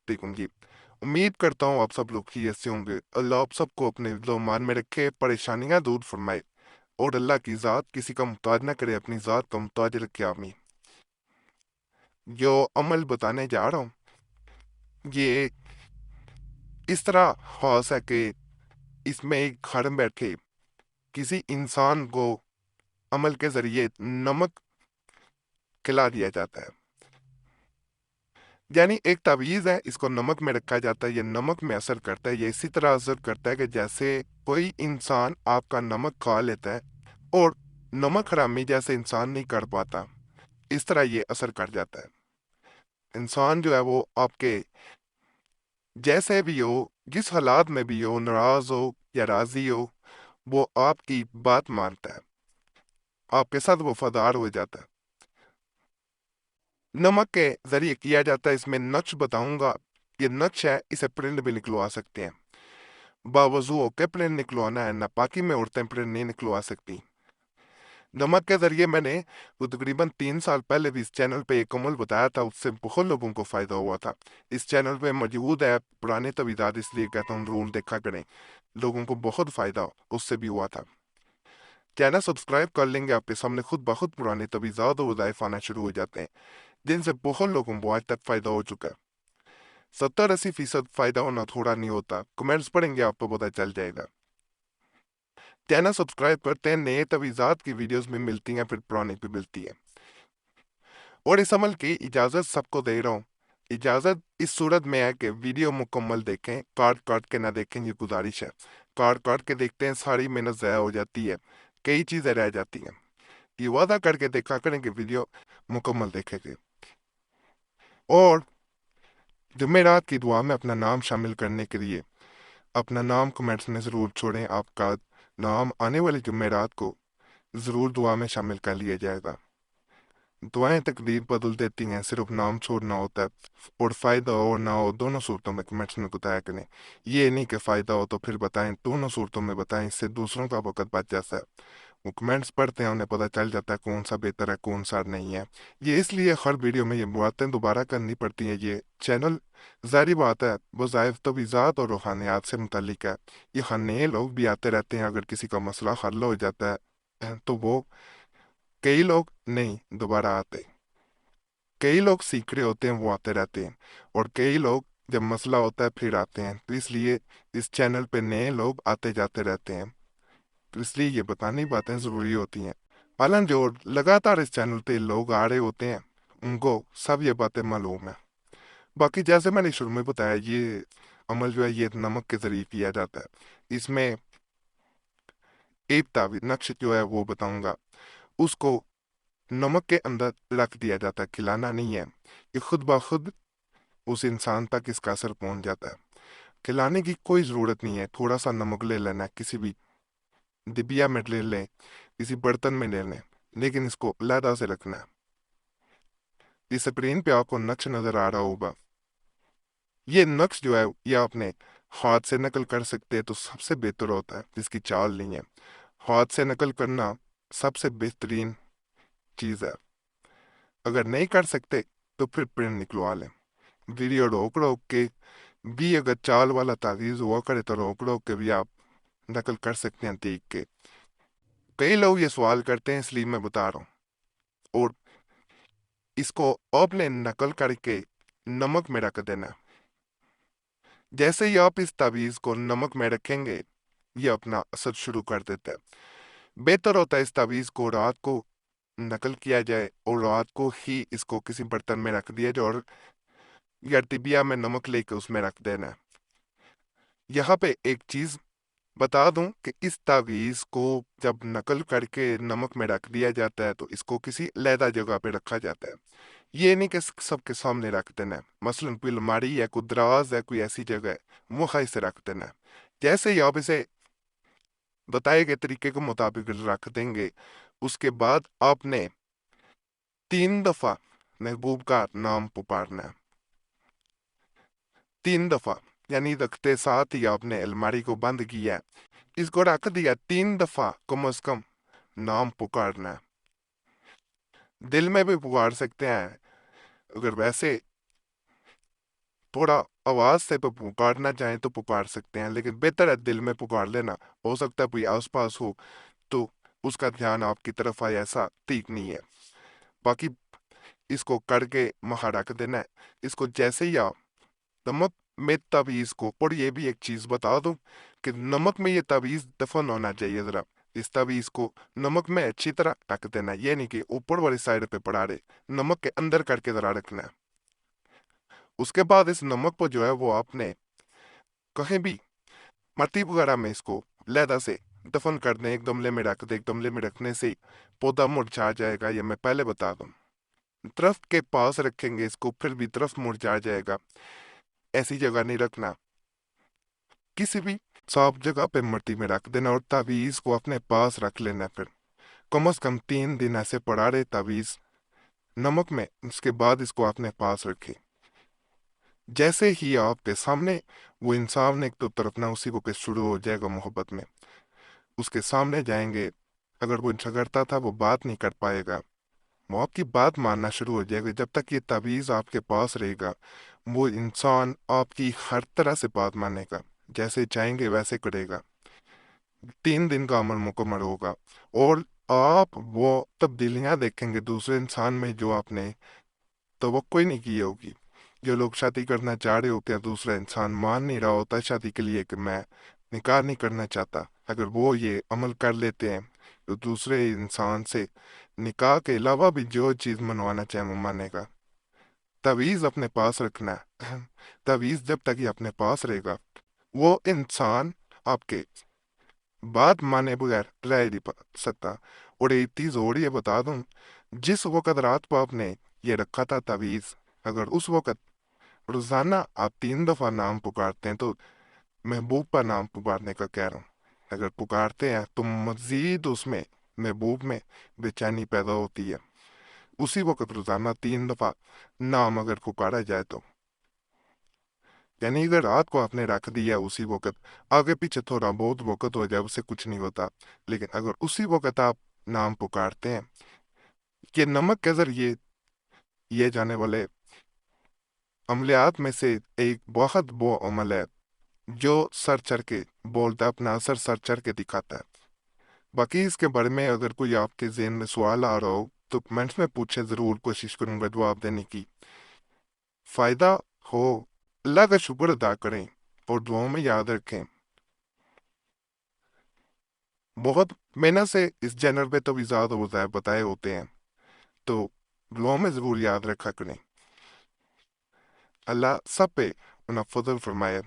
अलैकुम जी। उम्मीद करता हूँ आप सब लोग खैरियत से होंगे। अल्लाह आप सबको अपने मान में रखे, परेशानियां दूर फरमाए और अल्लाह की ज़ात किसी का मुहताज ना करे, अपनी ज़ात का मुहताज रखे, आमीन। जो अमल बताने जा रहा हूँ ये इस तरह खास है कि इसमें एक घर में बैठे किसी इंसान को अमल के ज़रिए नमक खिला दिया जाता है। यानी एक तावीज़ है, इसको नमक में रखा जाता है, ये नमक में असर करता है। ये इसी तरह असर करता है कि जैसे कोई इंसान आपका नमक खा लेता है और नमक हरामी जैसे इंसान नहीं कर पाता, इस तरह ये असर कर जाता है। इंसान जो है वो आपके जैसे भी हो, जिस हालात में भी हो, नाराज हो या राजी हो, वो आपकी बात मानता है, आपके साथ वफादार हो जाता है। नमक के जरिए किया जाता है। इसमें नक्श बताऊंगा, ये नक्श है, इसे प्रिंट भी निकलवा सकते हैं। बावजू होके प्रिंट निकलवाना है, नापाकी में औरतें प्रिंट नहीं निकलवा सकती। नमक के जरिए मैंने वो तकरीबन 3 साल पहले भी इस चैनल पे एक अमल बताया था, उससे बहुत लोगों को फायदा हुआ था। इस चैनल पे मौजूद है पुराने तवीज़ात, इसलिए कहता हूँ जरूर देखा करें, लोगों को बहुत फायदा उससे भी हुआ था। चैनल सब्सक्राइब कर लेंगे, आपके सामने खुद ब खुद पुराने तवीज़ात और वज़ाइफ आना शुरू हो जाते हैं, जिनसे बहुत लोगों को आज तक फायदा हो चुका है। 70-80% फायदा होना थोड़ा नहीं होता, कमेंट्स पढ़ेंगे आपको पता चल जाएगा। चैनल सब्सक्राइब करते हैं, नए तवीज़ात की वीडियोस में मिलती हैं, फिर पुरानी भी मिलती है। और इस अमल की इजाज़त सबको दे रहा हूँ। इजाज़त इस सूरत में है कि वीडियो मुकम्मल देखें, काट काट के ना देखें, ये गुजारिश है। काट काट के देखते हैं, सारी मेहनत ज़ाया हो जाती है, कई चीज़ें रह जाती हैं। ये वादा करके देखा करें कि वीडियो मुकम्मल देखेंगे। और जुमेरात की दुआ में अपना नाम शामिल करने के लिए अपना नाम कमेंट्स में ज़रूर छोड़ें। आपका नाम आने वाले जुमेरात को ज़रूर दुआ में शामिल कर लिया जाएगा। दुआएं तकदीर बदल देती हैं, सिर्फ नाम छोड़ना होता है। और फ़ायदा हो और ना हो, दोनों सूरतों में कमेंट्स में बताया करें। ये नहीं कि फ़ायदा हो तो फिर बताएं, दोनों सूरतों में बताएं, इससे दूसरों का वक़्त बच जाता है। वो कमेंट्स पढ़ते हैं, उन्हें पता चल जाता है कौन सा बेहतर है, कौन सा नहीं है। ये इसलिए हर वीडियो में ये बातें दोबारा करनी पड़ती हैं। ये चैनल ज़ाहिर बात है वज़ाइफ तवीज़ात और रूहानियात से मुतल्लिक है। यहाँ नए लोग भी आते रहते हैं, अगर किसी का मसला हल हो जाता है तो वो कई लोग नहीं दोबारा आते। कई लोग सीख रहे होते हैं, वो आते रहते हैं, और कई लोग जब मसला होता है फिर आते हैं। तो इसलिए इस चैनल पे नए लोग आते जाते रहते हैं, तो इसलिए ये बतानी बातें ज़रूरी होती हैं। हालांकि जो लगातार इस चैनल पे लोग आ रहे होते हैं, उनको सब ये बातें मालूम है। बाकी जैसे मैंने शुरू में बताया, ये अमल जो है ये नमक के ज़रिए किया जाता है। इसमें एक तावीज़ नक्श जो है वो बताऊंगा, उसको नमक के अंदर रख दिया जाता है, खिलाना नहीं है। ये खुद ब खुद उस इंसान तक इसका असर पहुंच जाता है। खिलाने की कोई ज़रूरत नहीं है, थोड़ा सा नमक ले लेना है, किसी भी डिबिया में ले लें, किसी बर्तन में ले लें, लेकिन इसको अलहदा से रखना है। इस स्क्रीन पे आपको नक्श नज़र आ रहा होगा। ये नक्श जो है ये आपने हाथ से नकल कर सकते हैं तो सबसे बेहतर होता है, जिसकी चाल नहीं है। हाथ से नकल करना सबसे बेहतरीन चीज़ है। अगर नहीं कर सकते तो फिर प्रिंट निकलवा लें। वीडियो रोक रोक के भी अगर चाल वाला तावीज़ हुआ करे तो रोक रोक के भी आप नकल कर सकते हैं देख के। कई लोग ये सवाल करते हैं, इसलिए मैं बता रहा हूँ। और इसको आपने नकल करके नमक में रख देना। जैसे ही आप इस तावीज़ को नमक में रखेंगे, ये अपना असर शुरू कर देता है। बेहतर होता है इस तावीज़ को रात को नकल किया जाए और रात को ही इसको किसी बर्तन में रख दिया जाए, और या डिबिया में नमक लेके उसमें रख देना है। यहाँ पे एक चीज़ बता दूं कि इस तावीज़ को जब नकल करके नमक में रख दिया जाता है तो इसको किसी अलहदा जगह पे रखा जाता है। ये नहीं कि सबके सामने रख देना है। मसलन कोई अलमारी है, कोई दराज है, कोई ऐसी जगह है, वहाँ इसे रख देना है। जैसे ही आप इसे बताए गए तरीके के मुताबिक रख देंगे, उसके बाद आपने 3 दफ़ा महबूब का नाम पुकारना है। 3 दफ़ा, यानी रखते साथ ही आपने अलमारी को बंद किया, इसको रख दिया, 3 दफ़ा कम से कम नाम पुकारना है। दिल में भी पुकार सकते हैं, अगर वैसे تھوڑا آواز سے پکارنا چاہیں تو پکار سکتے ہیں، لیکن بہتر ہے دل میں پکار لینا۔ ہو سکتا ہے کوئی آس پاس ہو تو اس کا دھیان آپ کی طرف آئے، ایسا ٹھیک نہیں ہے۔ باقی اس کو کر کے مہا رکھ دینا ہے۔ اس کو جیسے ہی آپ نمک میں تعویذ کو، اور یہ بھی ایک چیز بتا دوں کہ نمک میں یہ تعویذ دفن ہونا چاہیے ذرا۔ اس تعویذ کو نمک میں اچھی طرح رکھ دینا ہے، یہ نہیں کہ اوپر والی سائڈ پہ پڑا رہے، نمک کے اندر کر کے ذرا رکھنا ہے۔ اس کے بعد اس نمک کو جو ہے وہ آپ نے کہیں بھی مٹی وغیرہ میں اس کو علیحدہ سے دفن کر دیں، ایک گملے میں رکھ دیں۔ ایک گملے میں رکھنے سے پودا مرجھا جائے گا، یہ میں پہلے بتا دوں۔ درخت کے پاس رکھیں گے اس کو پھر بھی درخت مرجھا جائے گا، ایسی جگہ نہیں رکھنا، کسی بھی صاف جگہ پہ مٹی میں رکھ دینا، اور تعویذ کو اپنے پاس رکھ لینا۔ پھر کم از کم 3 دن ایسے پڑا رہے تعویذ نمک میں، اس کے بعد اس کو اپنے پاس رکھیں۔ جیسے ہی آپ کے سامنے وہ انسان ایک تو طرف نہ اسی کو شروع ہو جائے گا محبت میں، اس کے سامنے جائیں گے، اگر وہ جھگڑتا تھا وہ بات نہیں کر پائے گا، وہ آپ کی بات ماننا شروع ہو جائے گا۔ جب تک یہ تعویذ آپ کے پاس رہے گا وہ انسان آپ کی ہر طرح سے بات مانے گا، جیسے چاہیں گے ویسے کرے گا۔ 3 دن کا عمل مکمل ہوگا اور آپ وہ تبدیلیاں دیکھیں گے دوسرے انسان میں جو آپ نے توقع ہی نہیں کی ہوگی۔ جو لوگ شادی کرنا چاہ رہے ہوتے ہیں، دوسرا انسان مان نہیں رہا ہوتا شادی کے لیے کہ میں نکاح نہیں کرنا چاہتا، اگر وہ یہ عمل کر لیتے ہیں تو دوسرے انسان سے نکاح کے علاوہ بھی جو چیز منوانا چاہیں وہ مانے گا۔ تعویذ اپنے پاس رکھنا ہے۔ تعویذ جب تک یہ اپنے پاس رہے گا وہ انسان آپ کے بات مانے بغیر رہ نہیں سکتا۔ اور ایک چیز اور یہ بتا دوں، جس وقت رات کو آپ نے یہ رکھا تھا تعویذ، اگر اس وقت روزانہ آپ 3 دفعہ نام پکارتے ہیں تو محبوب کا نام پکارنے کا کہہ رہا ہوں، اگر پکارتے ہیں تو مزید اس میں محبوب میں بے چینی پیدا ہوتی ہے۔ اسی وقت روزانہ 3 دفعہ نام اگر پکارا جائے تو، یعنی اگر رات کو آپ نے رکھ دیا اسی وقت، آگے پیچھے تھوڑا بہت وقت ہو جائے اس سے کچھ نہیں ہوتا، لیکن اگر اسی وقت آپ نام پکارتے ہیں، کہ نمک کے ذریعے یہ جانے والے عملیات میں سے ایک بہت وہ عمل ہے جو سر چڑھ کے بولتا ہے، اپنا اثر سر چڑھ کے دکھاتا ہے۔ باقی اس کے بارے میں اگر کوئی آپ کے ذہن میں سوال آ رہا ہو تو کمنٹس میں پوچھیں، ضرور کوشش کروں گا جواب دینے کی۔ فائدہ ہو، اللہ کا شکر ادا کریں اور دعاؤں میں یاد رکھیں۔ بہت محنت سے اس چینل پہ تو زیادہ بتائے ہوتے ہیں، تو دعاؤں میں ضرور یاد رکھا کریں۔ اللہ سب پہ انہیں فضل فرمائے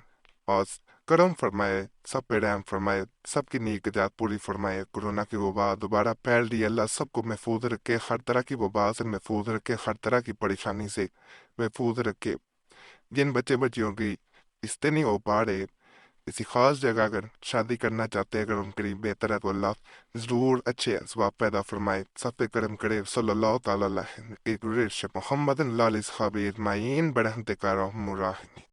اور کرم فرمائے، سب پہ رحم فرمائے، سب کی نیک جات پوری فرمائے۔ کورونا کی وبا دوبارہ پھیل رہی ہے، اللہ سب کو محفوظ رکھے، ہر طرح کی وبا سے محفوظ رکھے، ہر طرح کی پریشانی سے محفوظ رکھے۔ جن بچے بچیوں کی رشتے نہیں ہو پا رہے، کسی خاص جگہ اگر شادی کرنا چاہتے ہیں، اگر ان کے لیے بہتر ہے تو اللہ ضرور اچھے اسباب پیدا فرمائے، سب پہ کرم کرے۔ صلی اللہ تعالیٰ علیہ محمد اللہ علیہ صحابہ اجمعین برحمتک یا ارحم الراحمین۔